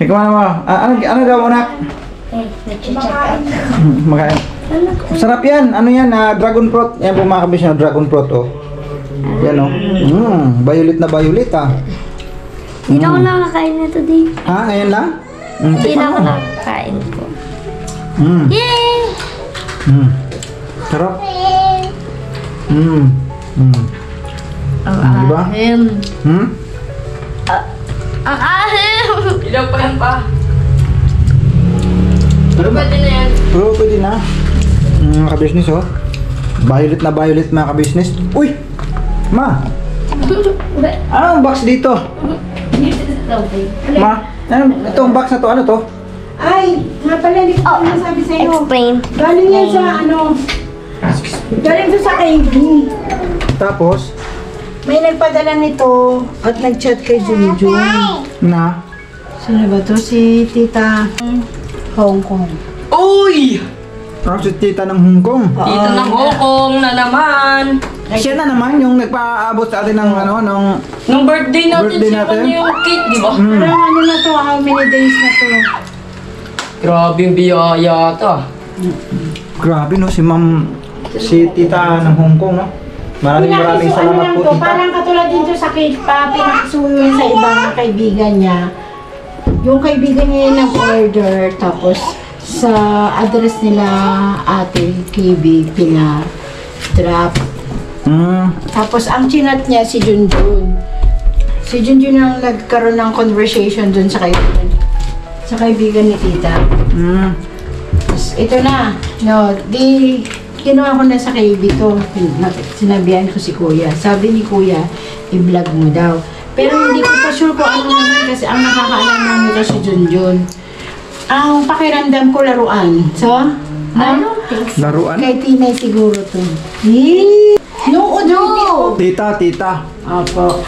Kumain mo. Ano daw mo, nak? Makain. Sarap yan. Ano yan? Dragon fruit. Yan po mga kabis na dragon fruit. Oh. Yan oh. Violet na violet ah. Hindi na ako nakakain nito din. Ha? Ngayon lang? Hindi na ako nakakain ko. Yay! Sarap. Ang Diba? ahim. Ang ahim! Ilaw pa yan pa. Pero Pwede na yan. Pero pwede na. Mga ka-business oh. Violet na violet mga ka-business. Uy! Ma! Anong box dito? Ma? Itong box na to, ano to? Ay, nga pala, hindi ko nasabi sa'yo. Explain. Galing yan sa galing to sa KB. Tapos? May nagpadala nito at nag-chat kay Junjun. Na? Sino ba to? Si Tita Hong Kong. Uy! Tapos si tita ng Hong Kong. Dito ng Hongkong na naman. Siya na naman yung nagpaabot sa atin ng ano, ng... Nung birthday natin, Birthday siya natin? kanya yung cake, di ba? Parang ano na to? How many days na to? Grabe yung biyaya ata. Grabe no, si tita ng Hong Kong no. Maraming salamat po to, tita. parang katulad dito sa cake pa, pinakasuyo sa ibang kaibigan niya. Yung kaibigan niya yung nag-order, tapos sa address nila ate KB pina-drop. Tapos ang chinat niya si Junjun. Si Junjun ang nagkaroon ng conversation dun sa kaibigan ni tita. Tapos ito na, no, di kinuha ko na sa KB to. Sinabihan ko si kuya. Sabi ni kuya, i-vlog mo daw. Pero hindi ko pa sure kung ano naman kasi ang nakakaalam namin nito si Junjun. Ang pakiramdam ko laruan. So, Laruan? kay Tinay siguro to. No. Tita. Opo.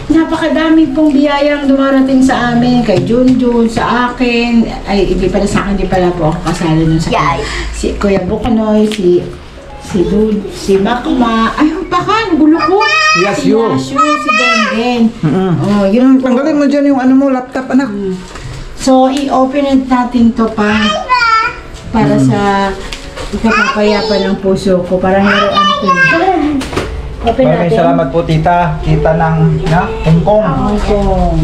Napakadami pong biyayang dumarating sa amin, kay Junjun, sa akin. Ay, hindi pala sa akin, hindi pala po ako kasali nun sa akin. Si Kuya Buknoy, si Makma. Ay, baka, gulo ko. Si Yasyo. Yasyo, si Denden. Oh, Yung yun po. tanggalin mo dyan yung ano mo, laptop anak. So, i-open natin to para sa ikapapayapa ng puso ko. Para laruan ko. Open Maraming natin. salamat po tita ng Hong Kong. Hong Kong.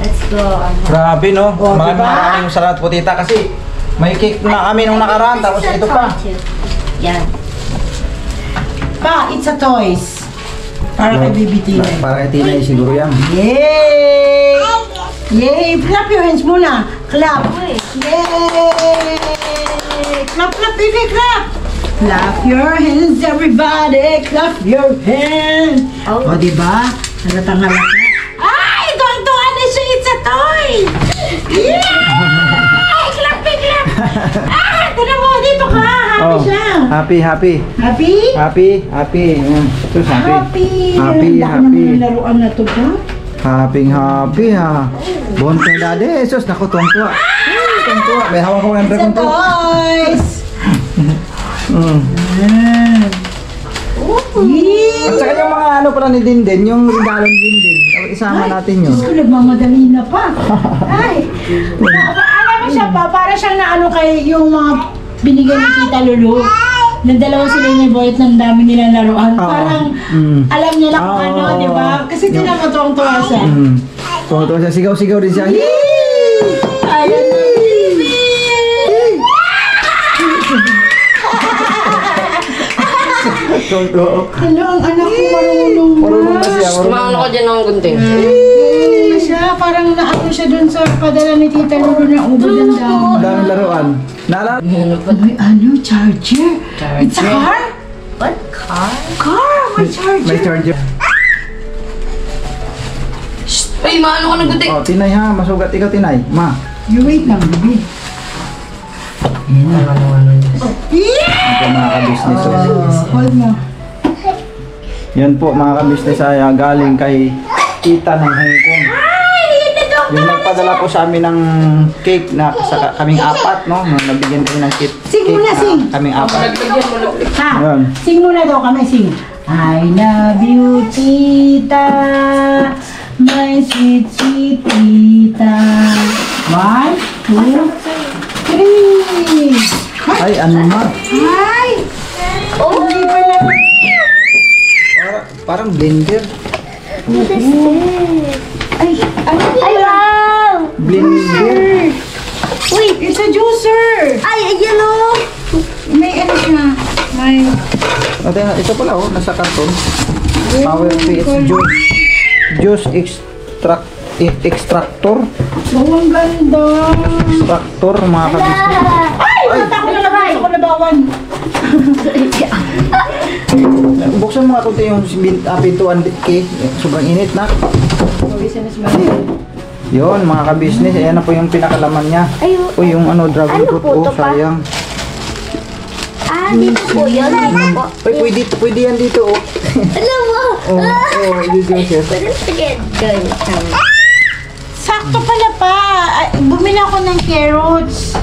Let's go. Grabe no. Oh, diba? Maraming salamat po tita kasi may cake na kami nung nakaraan tapos ito pa. Yan. Pa, it's a toys. Para kay Baby Tinay. Para kay Tinay siguro yan. Yay! Yay! Clap your hands muna. Clap. Yay! Clap, baby, clap! Clap your hands, everybody! Clap your hands! O, diba? Halatang halata. Ay! Tuwang-tuwa na siya! It's a toy! Yeah! Clap! Tara mo! Dito ka! Happy siya! Happy. Happy? Happy. Sus, Happy! Happy. Ang laruan na to ba? Happy ha. Bonte dade. Sus, naku, tuwang-tuwa. Tuwang-tuwa. May hawak ko ng It's a dragon to. toys! At saka yung mga ano pala ni Dindin, yung regalo ni Dindin. Isama natin yun. Diyos ko, nagmamadali na pa. Ay! Alam mo siya pa, para siyang naano kay yung mga binigyan ni Tita Lulu. Na dalawa sila ni Boyet ng dami nilang laruan. Parang alam niya na kung ano, di ba? Kasi tinamatuwang-tuwa siya. Tuwang-tuwa siya. Sigaw-sigaw din siya. Ayan na, baby! Tuwang-tuwa. Hello, ang anak ko marunong Marunong na siya. Kumaano ka dyan ng gunting. Marunong na siya. Parang naano siya dun sa padala ni Tita Lulu na ubo ng dami. Ang daming laruan. Naalala? May ano, charger? It's a car? What car? Car! May charger! May charger. Ay, maano ka ng gunting? Oh, Tinay ha. Masugat ikaw, Tinay. Ma. You wait lang, baby. Ito mga ka-business. Hold mo. Yan po mga ka-business ay galing kay tita ng Hong Kong. Yung nagpadala po sa amin ng cake na sa kaming apat, no? Nung nabigyan kami ng cake. Sing muna, sing. Kaming apat. Ha? Ayan. Sing muna daw kami, sing. I love you, tita. My sweet, sweet tita. 1, 2, 3. Ay, ano ma? Ay! Oh, Hindi pala. Parang blender. what is this? Ay, ano Ay, yan? wow! Blender. Wait! It's a juicer. Ay, ayan o! May ano siya. May... Ito pala oh, nasa karton. Power PS juice extractor. Oh, ang ganda. Extractor mga kabisnes. Ay! Natakot na lang sa kalabawan. Buksan mo nga kunti yung pintuan K. Sobrang init na. Yun mga kabisnes, ayan na po yung pinakalaman niya. Ay, Uy, yung ano, dragon Ano fruit, po oh, to pa? sayang. dito po yun. Dito po. Uy, pwede yan dito, oh. Alam mo! Dito, sir. Pwede sige. Ganyan. Sakto pala pa. Ay, bumili ako ng carrots.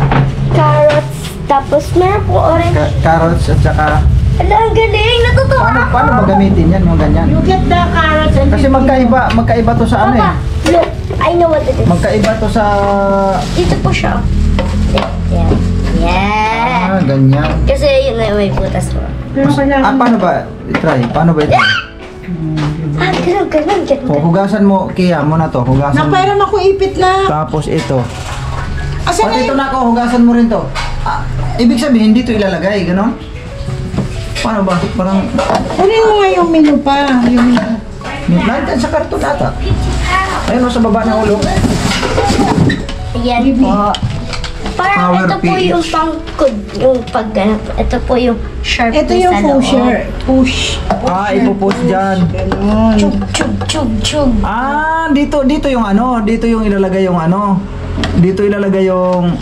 Carrots. Tapos meron po orange. Carrots at saka, Ala, ang galing! Natutuwa paano ba gamitin yan, yung ganyan? You get the carrots and Kasi magkaiba to sa ano eh. Papa, look. I know what it is. Magkaiba to sa, Dito po siya. Yan. Yeah. ganyan. Kasi yun na may butas mo. Pero kailangan... Paano ba? I-try. Paano ba ito? Ganun. O, hugasan mo, Kia mo na to. Hugasan mo. Nakairam ako ipit na. Tapos ito. Asan na Pati ito yun? na ako, hugasan mo rin to. Ibig sabihin, dito ilalagay, gano'n? Paano ba? Parang, Kunin mo nga yung menu pa. Yung menu. nandyan sa karton ata. Ayun o, sa baba ng ulo. Ayan po. Parang Power ito po page. yung pangkod, yung pagganap. Ito po yung sharp Ito sa yung loob. push. Ipupost dyan. Ganun. Chug. Dito yung ano, dito yung ilalagay yung ano. Dito ilalagay yung,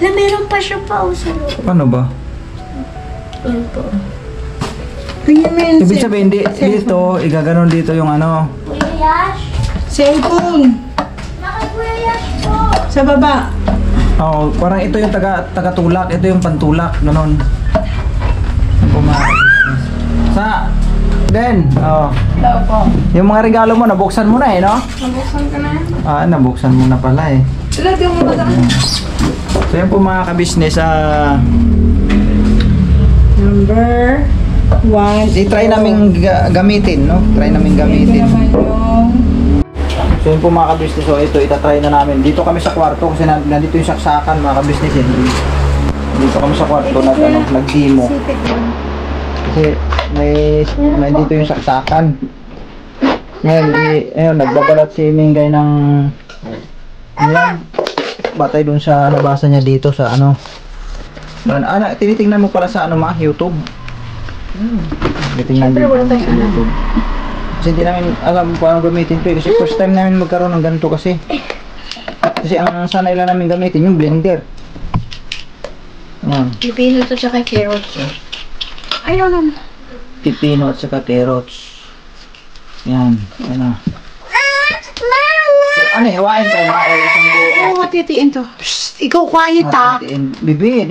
Na meron pa siya pa sa loob. paano ba? Yan po. Tingnan mo yung Ibig sabihin, dito, igaganon dito yung ano. Kuya Yash? cellphone. Kuya Yash po. Sa baba. Oh, parang ito yung tagatulak, ito yung pantulak, ganon. Sa Ben, Hello po. yung mga regalo mo nabuksan mo na eh, no? Nabuksan ka na? Nabuksan mo na pala eh. Lagyan mo na. So yan po mga kabisnes, Number 1. i-try namin gamitin, no? Try namin Ito gamitin. naman yung... So yun po mga kabisnes, so ito itatry na namin. Dito kami sa kwarto kasi nandito yung saksakan mga kabisnes eh. Dito kami sa kwarto nag-demo. Kasi may dito yung saksakan. Ngayon, ayun, nagbabalat si Mingay ng ayan, batay dun sa nabasa niya dito sa ano. Tinitingnan mo pala sa ano YouTube. Tinitingnan din sa YouTube. Kasi hindi namin alam kung paano gamitin to eh. Kasi first time namin magkaroon ng ganito kasi. Kasi ang sanay lang namin gamitin yung blender. Ayan. Pipino to tsaka carrots. Ayun na. Pipino at saka carrots. Yan. Yan na. Ano eh, hawain tayo na o isang buo. Oo, titiin to. Psst, ikaw quiet ha. Bibi,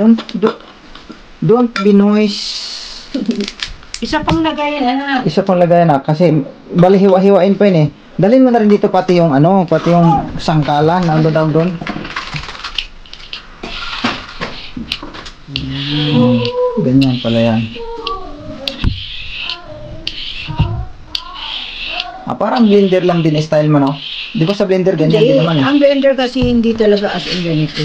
don't be noise. Isa pang lagayan na. Isa pang lagay na kasi bali hiwa-hiwain pa yun eh. Dalhin mo na rin dito pati yung ano, pati yung sangkalan nandun doon. Ganyan pala yan. Parang blender lang din style mo, no? Di ba sa blender ganyan din naman eh? Ang blender kasi hindi talaga as in ganito.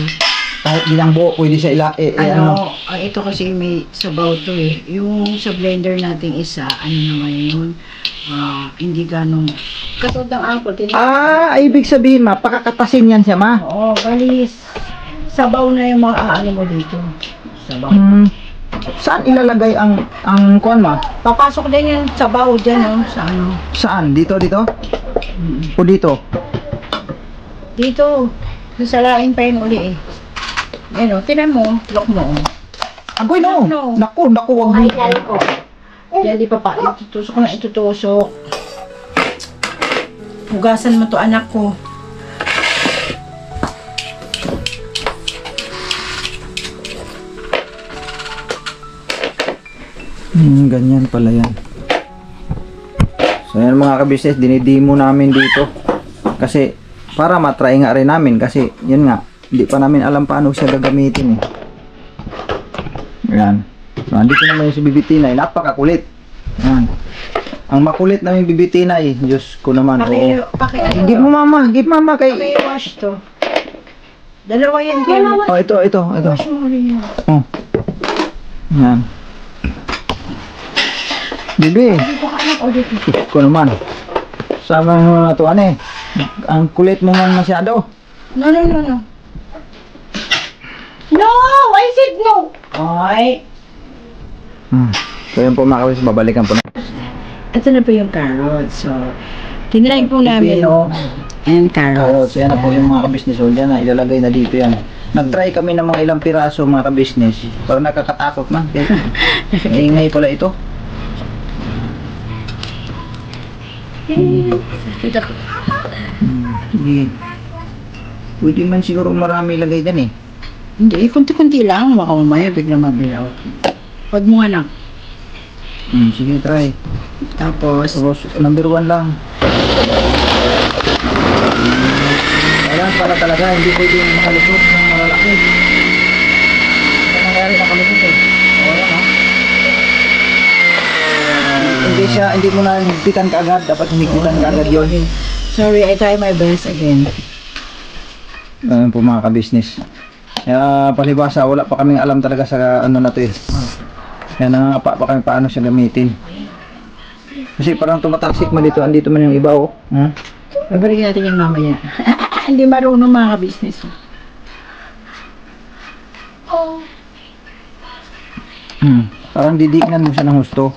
Kahit di lang buo, pwede siya ano. Ito kasi may sabaw to eh. Yung sa blender nating isa, ano naman yun, hindi ganong, katulad ng apple. Ibig sabihin ma, pakakatasin yan siya ma. Oo, balis. Sabaw na yung mga ano mo dito. Sabaw. Saan ilalagay ang kuan ma? Papasok din yung sabaw dyan, oh, sa ano. Saan? Dito? O dito? Dito, sasalain pa yun uli eh. Yan o, tinan mo, lock mo. Agoy no! No. Naku, wag mo. Final po. Yan, di pa pa, itutusok ko na itutusok. Hugasan mo to anak ko. Ganyan pala yan. So So yan mga kabisnes, dinidemo namin dito. Kasi para matry nga rin namin kasi yun nga, hindi pa namin alam paano siya gagamitin eh. Yan. So andito naman yung si Bibitina, napakakulit. Yan. Ang makulit namin Bibitina eh. Diyos ko naman. Oo. Give mo mama, give mama kay... Wash to. Dalawa yan kayo. Oh, ito. Wash mo rin yan. Oh. Yan. Bibi. Diyos ko naman. Sama mo na ito, ano eh. Ang kulit mo man masyado. No. No! I said no! Ay! So yun po mga kabisnes, babalikan po na. Ito na po yung carrots. So, tinry po namin. Pipino. And carrots. So yan na po yung mga kabisnes. So yan na, ilalagay na dito yan. Nag-try kami ng mga ilang piraso mga kabisnes. Parang nakakatakot man. Ingay pala ito. Sige. Pwede man siguro marami ilagay dyan eh. Hindi, kunti-kunti lang. Baka mamaya biglang mabilaw. Huwag mo anak. Sige, try. Tapos, Number 1 lang. Kailangan pala talaga, hindi pwedeng makalusot ng malalaki. Kaya nangyari nakalusot eh. Wala na. Hindi mo na higpitan kaagad. Dapat higpitan kaagad yun. sorry, I try my best again. Ano po mga kabisnes. Kaya palibasa, wala pa kaming alam talaga sa ano na to eh. Kaya nangangapa pa kami paano siya gamitin. Kasi parang tumataksik mo dito, andito man yung iba oh. Babalik natin yung mamaya. Hindi marunong mga ka-business. Parang didiknan mo siya ng husto.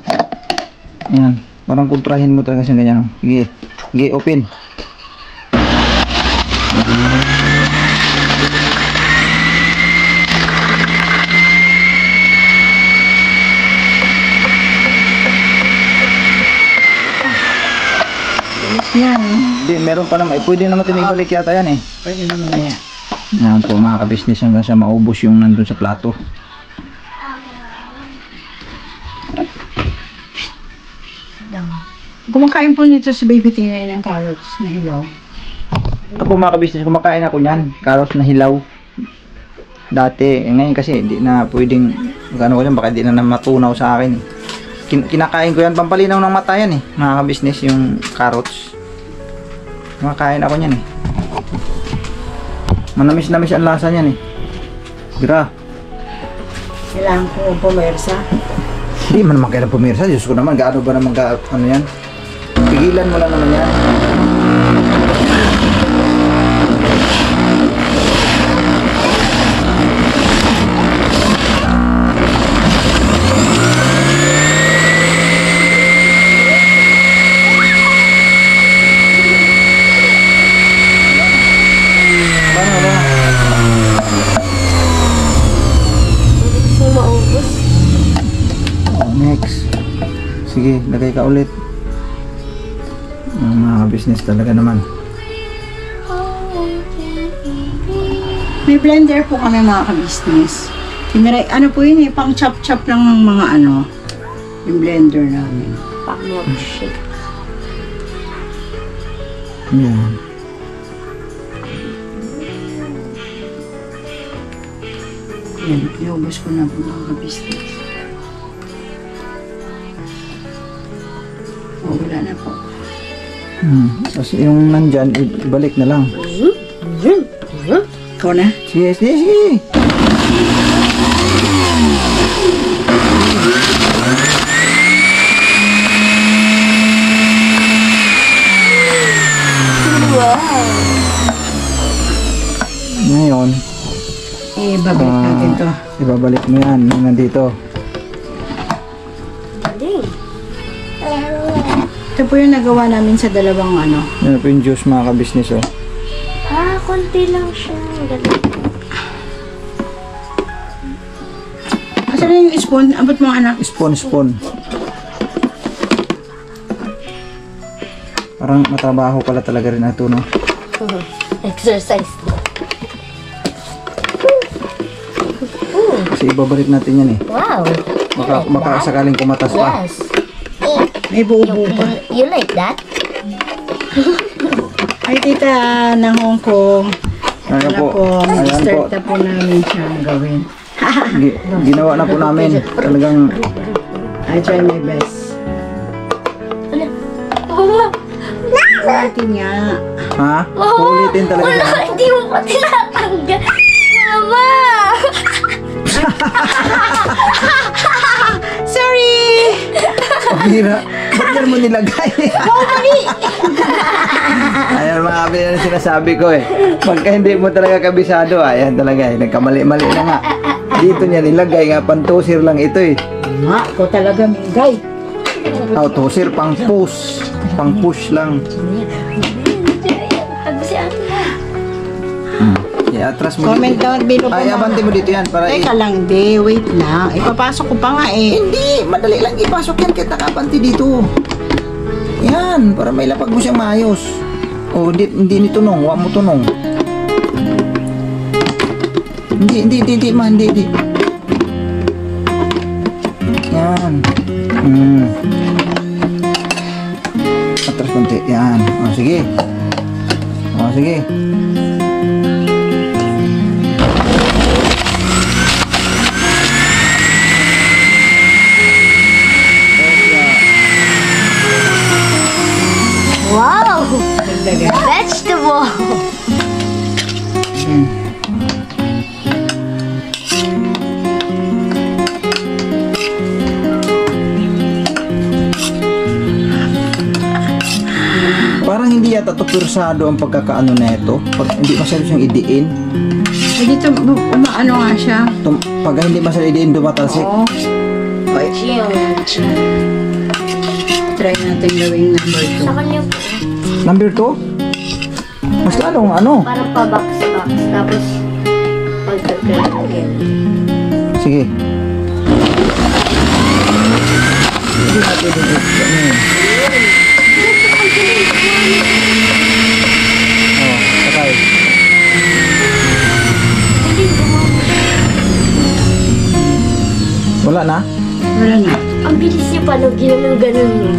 Ayan. Parang kontrahin mo talaga siya ganyan. Sige. Sige, open. Yan. Hindi, meron pa naman. Pwede naman tinibalik yata yan eh. Pwede na mamaya. Yan po mga ka-business hanggang sa maubos yung nandun sa plato. Kumakain po nito si Baby Tina ng carrots na hilaw. Ito po mga ka-business, kumakain ako niyan. Carrots na hilaw. Dati, ngayon kasi hindi na pwedeng gano'n ko yan, baka hindi na matunaw sa akin. Kinakain ko yan, pampalinaw ng mata yan eh. Mga ka-business, yung carrots. Kumakain ako niyan eh. Manamis-namis ang lasa niyan eh. Gra. Kailangan ko pumersa. Hindi man naman kailan pumirsa. Diyos ko naman, gaano ba naman ano yan? Pigilan mo lang naman yan. Next. Sige, lagay ka ulit. Mga business talaga naman. May blender po kami mga ka-business. Tiniray, ano po yun eh, pang chop-chop lang ng mga ano, yung blender namin. Pang milkshake. Yan. Yan, iubos ko na po mga ka-business. O, wala na po. Tapos yung nandyan, ibalik na lang. Ikaw na? Sige, sige, sige. Ngayon, Babalik natin to. ibabalik mo yan, yung nandito. Galing. Ito po yung nagawa namin sa dalawang ano. Yan po yung juice mga ka-business oh. Konti lang siya. Galing. Asa na yung spoon? Abot mo anak. Spoon. Parang matrabaho pala talaga rin ito, no? Exercise. Kasi ibabalik natin yan eh. Wow. Baka sakaling kumatas pa. Yes. May buo-buo pa. You like that? Ay, tita, ng Hong Kong. Ayan Wala po. po, Ayan po. mag-start na po namin siyang gawin. Ginawa na po namin. Talagang I try my best. Oh, Ulitin nga. ha? Ulitin talaga wala, siya. hindi mo pa tinatanggal. Mama! Sorry! Pabira. Ba't yan mo nilagay? Ayan mga kabila na sinasabi ko eh. Pagka hindi mo talaga kabisado, ayan talaga eh. Nagkamali-mali na nga. Dito niya nilagay nga, pantusir lang ito eh. Nga, ikaw talaga, Mingay. Tusir, pang push. Pang push lang. Tago si ate ha. I-atras mo Comment dito. down below po. Ay, abante mo dito yan para Teka lang, de. Wait lang. Ipapasok ko pa nga eh. Hindi, madali lang ipasok yan kahit nakabanti dito. Yan, para may lapag mo siyang maayos. O, hindi ni tunong, huwag mo tunong. Hindi, Yan. Atras konti, yan. O, sige. O, sige. Wow! Vegetable! Parang hindi yata to pursado ang pagkakaano na ito. Pag hindi masyado siyang idiin. Eh, dito, umaano nga siya. Pag hindi masyado idiin, dumatalsik. Oo. Try natin gawing number 2. Sa kanya po. Number 2? Mas lalong ano? Parang pa-box-box. Tapos, pagka-again. Sige. Hindi na pwede oh, sakay. Wala na? Wala na. Ang bilis niya pa nung ginanong-ganon niya.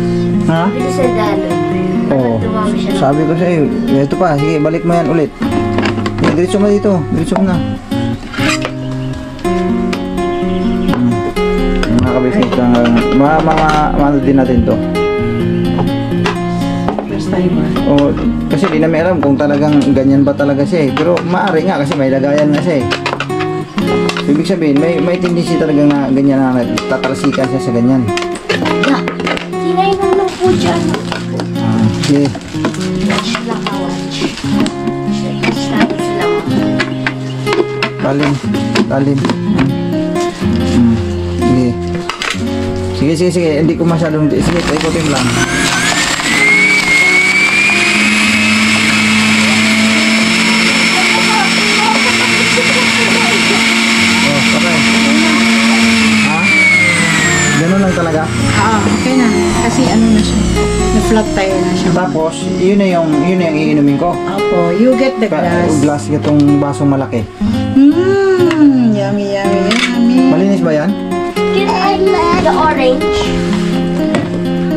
Ha? Bilis ang daloy. Oo. Tumama siya. Sabi ko sa iyo, ito pa, sige, balik mo yan ulit. Diretso mo dito, diretso mo na. Mga kabisnes lang, mga ano din natin to. First timer. O, kasi di namin alam kung talagang ganyan ba talaga siya eh. Pero maaari nga kasi may lagayan na siya eh. Ibig sabihin, may tendency talaga na ganyan na nagtatalsikan siya sa ganyan. Yeah. Tinainom ng po dyan. Okay. Watch lang ka, watch. Watch natin sila mo. Lalim. Sige. Hindi ko masyadong... Sige, ikutin lang. Oh, okay. Ha? Ganun lang talaga. Okay na. Kasi ano na siya. Na-flat tire na siya. Tapos, yun na yung iinumin ko. Opo, you get the glass. Glass itong basong malaki. Yummy. Malinis ba yan? Can I like the orange?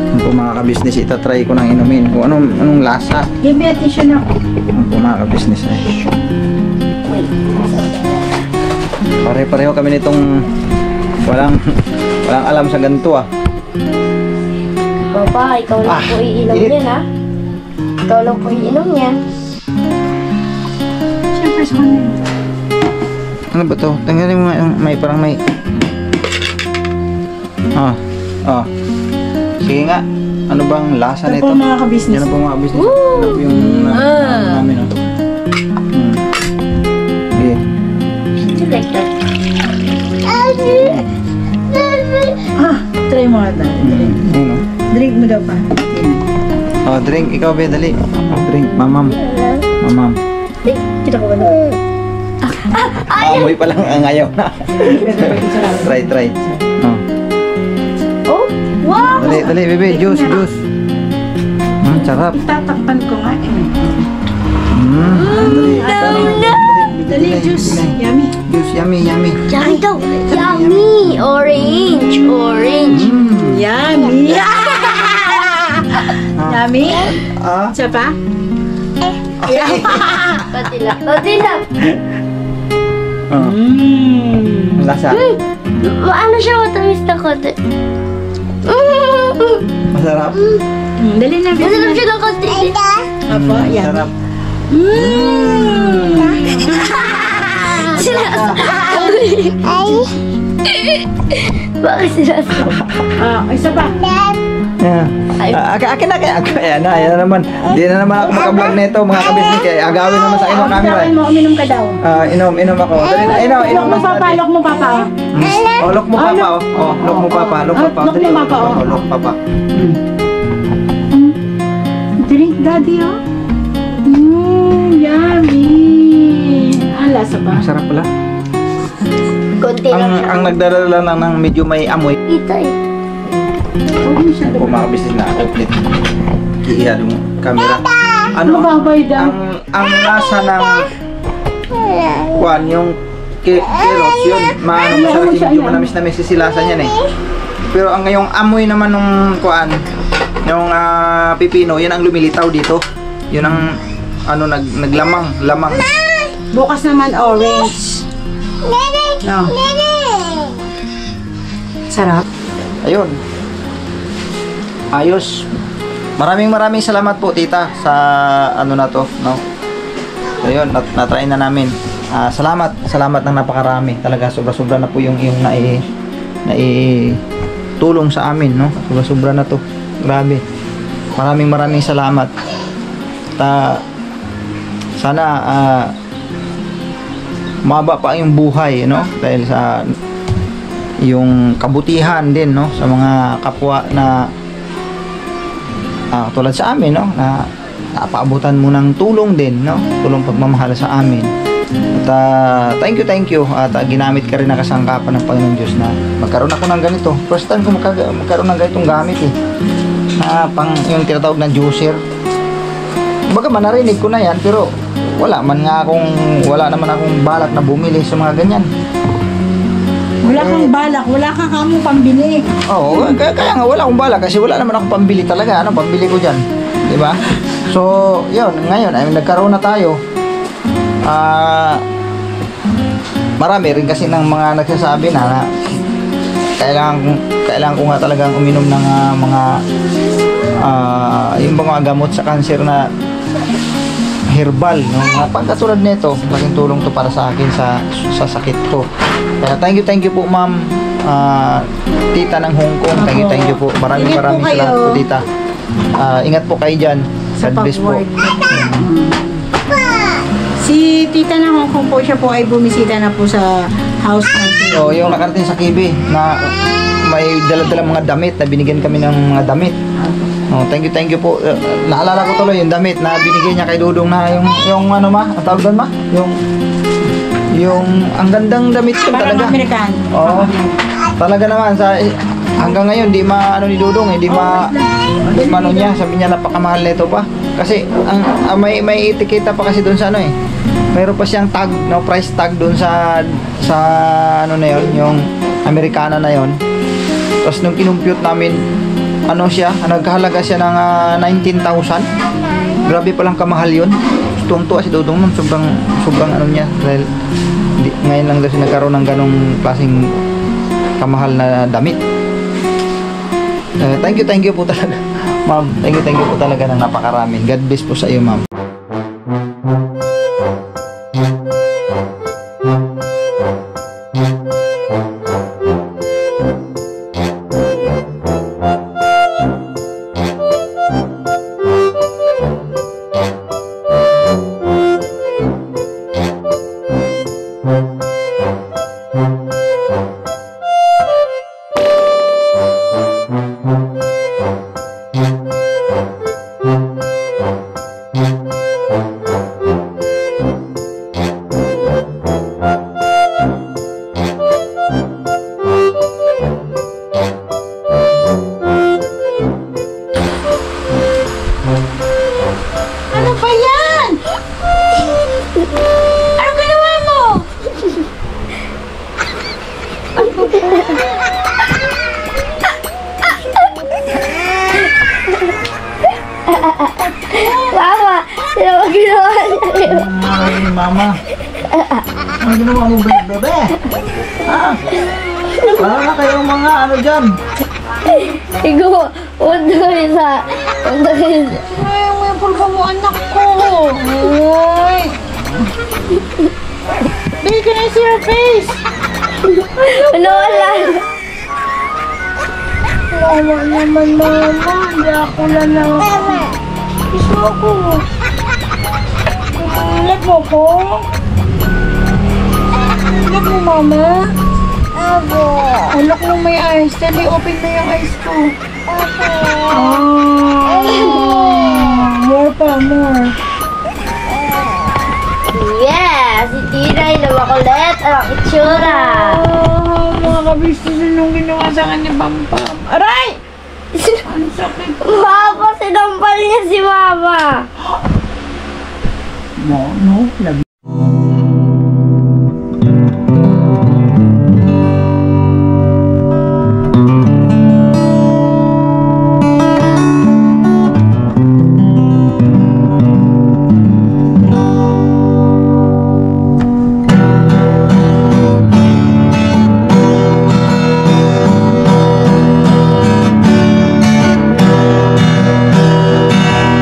Ano po mga kabisnes, itatry ko nang inumin. Kung anong lasa. Give me attention ako. Ano po mga kabisnes eh. Wait. Pare-pareho kami nitong walang alam sa ganito ah. Papa, ikaw lang po iinom init. yan ha. Ikaw lang po iinom yan. Siyempre sa kanila. Ano ba to? Tanggalin mo nga yung parang may... Sige nga. Ano bang lasa Ito nito? po mga kabisnes. Yan po mga business. Ano po yung namin oh. Sige. Do you like that? Try mo nga dahil. Ayun oh. Drink mo daw pa. Oh, drink. Ikaw ba? Dali. Drink. Mamam. Kita ko ba na? Amoy pa lang ang ayaw na. Try. Oh. Oh, wow! Dali, bebe. Juice. Sarap. Tatakpan ko nga eh. Dali, Juice. Yummy. Juice, yummy. Yummy daw. Yummy! Orange! Yummy. Yummy? Ah? Isa pa? Konti lang. Konti lang. Oh. Lasa. Ano siya, matamis na konti. Masarap. Dali na, dali Masarap na. siya ng konti. Apo, yan. Masarap. Sila. Bakit sila? Isa pa. Yeah. Akin na kaya. Ayan na naman. Hindi na naman ako makablog nito mga kabisnes. Kaya agawin naman sa inyo ang camera. Sabihin mo, uminom ka daw. Inom ako. Dali na, inom Lock mo mas papa, dali. lock mo papa. Oh, lock mo papa, oh. Oh, lock mo papa, lock papa. Lock mo papa, oh. Lock papa. Drink daddy, oh. Yummy. Lasa ba? Masarap pala. Konti lang siya. Ang nagdadala lang ng medyo may amoy. Ito eh. Kung mga business na outlet. Iiha yung camera. Ano? Mababay daw. Ang lasa ng kwan, yung keros, yun. Maano mo siya kasi medyo manamis-namis sisilasan yan eh. Pero ang ngayong amoy naman nung kwan, yung pipino, yun ang lumilitaw dito. Yun ang ano lamang. Bukas naman orange. No. Sarap. Ayun. Ayos. Maraming salamat po tita sa ano na to, no. So yun, na-try na namin. Salamat ng napakarami. Talaga sobra-sobra na po yung tulong sa amin, no. Sobra-sobra na to. Grabe. Maraming salamat. Sana maba pa yung buhay, no, dahil sa yung kabutihan din, no, sa mga kapwa na tulad sa amin, no, na napaabutan mo ng tulong din, no, tulong pagmamahal sa amin. At thank you at ginamit ka rin na kasangkapan ng Panginoon Diyos na magkaroon ako ng ganito. First time ko magkaroon ng ganitong gamit eh, na pang yung tinatawag na juicer. Baga man narinig ko na yan, pero wala naman akong balak na bumili sa mga ganyan. Wala kang balak, wala kang kamong pambili. Oo, kaya nga wala akong balak kasi wala naman akong pambili talaga. Ano pambili ko diyan? 'Di ba? So, 'yun, ngayon ay nagkaroon na tayo. Marami rin kasi ng mga nagsasabi na kailangan ko nga talagang uminom ng yung mga gamot sa cancer na herbal, no? Mga pagkatulad nito, malaking tulong to para sa akin sa sakit ko. Kaya thank you po ma'am, tita ng Hong Kong. Thank you po. Maraming salamat po tita. Ingat po kayo dyan. God bless po. Si tita ng Hong Kong po, siya po ay bumisita na po sa house natin. So, yung nakarating sa Kibi na may dala-dala mga damit na binigyan kami ng mga damit. Oh, thank you po. Naalala ko tuloy yung damit na binigay niya kay Dudong na yung ano ma, ang tawag doon ma? Yung ang gandang damit yun Parang talaga. American. Oo. Talaga naman hanggang ngayon di maano ni Dudong di ano niya, sabi niya napakamahal nito pa. Kasi may etiketa pa kasi doon sa ano eh. Mayroon pa siyang tag, no, price tag doon sa ano na yon, yung Americana na yon. Tapos nung kinumpute namin nagkahalaga siya ng 19,000. Grabe palang kamahal yun. Tuwang-tuwa si Dudong nun, sobrang ano niya, dahil ngayon lang daw siya nagkaroon ng ganong klaseng kamahal na damit. Thank you po talaga ma'am. Thank you po talaga ng napakarami. God bless po sa iyo ma'am. ni Mama. Ano ginawa mo, bebe? Ha? Wala na kayong mga ano dyan. Igo, undoy isa. Undoy isa. Ay, may pulga mo, anak ko. Ay. Baby, can I see your face? Ano wala? Wala naman, Mama. Hindi ako lang. Kiss mo ako. Love mo ko? Love mo, Mama? Alok mo may eyes. Dali, open mo yung eyes ko. More pa, more. Yes! Si Tinay na makulit. Ang itsura. Mga kabisto nung ginawa sa akin ni Pampam. Aray! Ang sakit. Mama, sinampal niya si Mama. No, love.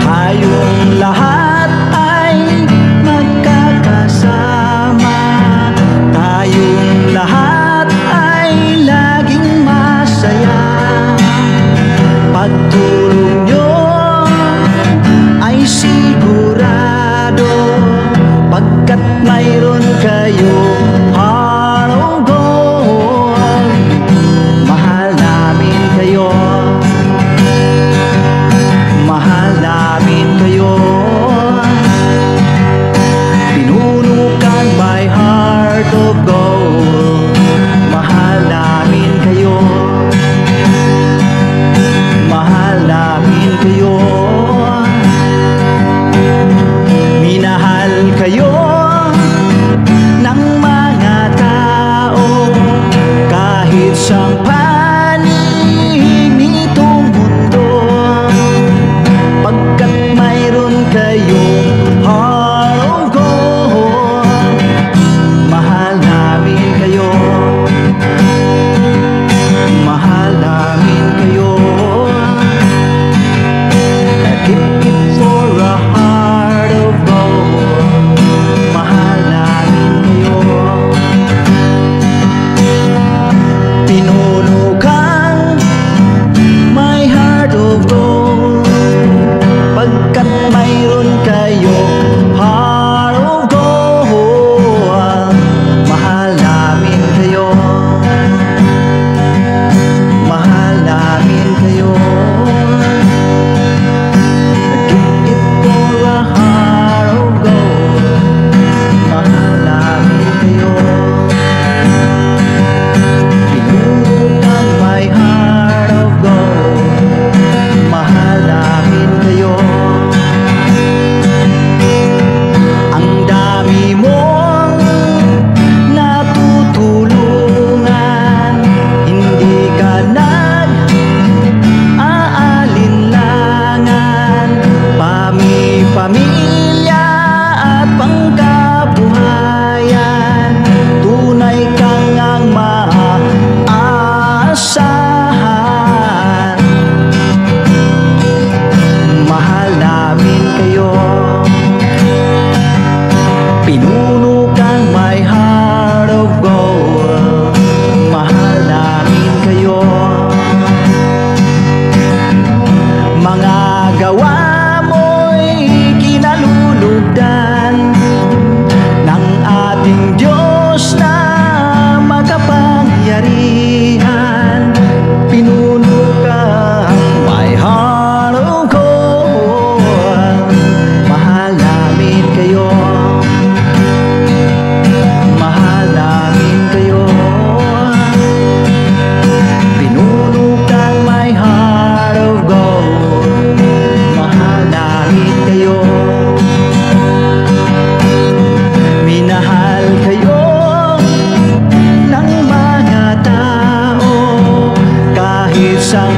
Tayong lahat ay magkakasama. Tayong lahat ay laging masaya. Pagtulong nyo ay sigurado, pagkat mayroon kayo heart of gold. Mahal namin kayo. Mahal namin kayo. Pinunukan my heart of gold. Mahal namin kayo. Mahal namin kayo. Minahal kayo ng mga tao kahit siyang panig nitong mundo, pagkat mayroon kayong heart of gold. Mahal namin kayo. Mahal namin kayo. Keep it for a heart of gold. Mahal namin kayo. Pinunukan my heart of gold, pagkat mayroon kayo heart of gold. Mahal namin kayo. Mahal namin kayo. Keep it for a heart of gold. Mahal namin kayo. Pinunukan my heart of gold. Mahal namin kayo. Ang dami mong natutulungan, hindi ka nag-aalinlangan. Pamilya at pangkabuhayan, tunay kang ang maaasahan. Mahal namin kayo. Pinunukan my heart of gold. Mahal namin kayo. Mga gawa mo'y kinalulugdan ng ating Diyos na makapangyarihan. Pinunukan my heart of gold. Mahal namin kayo. Mahal namin kayo. Pinunukan my heart of gold. Mahal namin kayo. Minahal kayo ng mga tao kahit saan